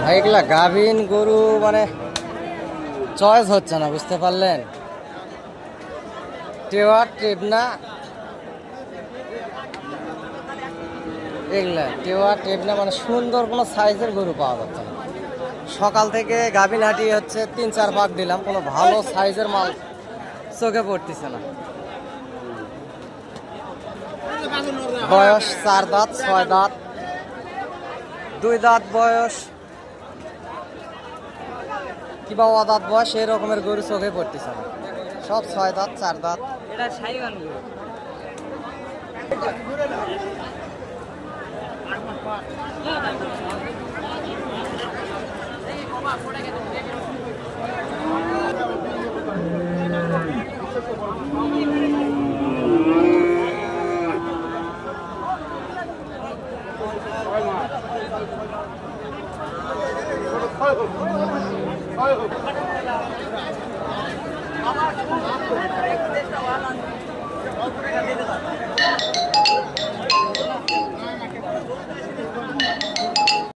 ভাই এগুলা গাভীন গরু মানে চয়েস হচ্ছে না, বুঝতে পারলেন? টেওয়া টেবনা এগুলা টেওয়া টেবনা মানে সুন্দর কোনো সাইজের গরু পাওয়া যাচ্ছে না। সকাল থেকে গাভীন হাঁটি হচ্ছে 3-4 পাক দিলাম, কোনো ভালো সাইজের মাল চোখে পড়তেছে না। বয়স 4 দাঁত 6 দাঁত 2 দাঁত বয়স কিংবা অদাঁত বয়স এই রকমের গরু চোখে পড়তেছে না, সব 6 দাঁত 4 দাঁত। এটা শাইওয়াল গরু।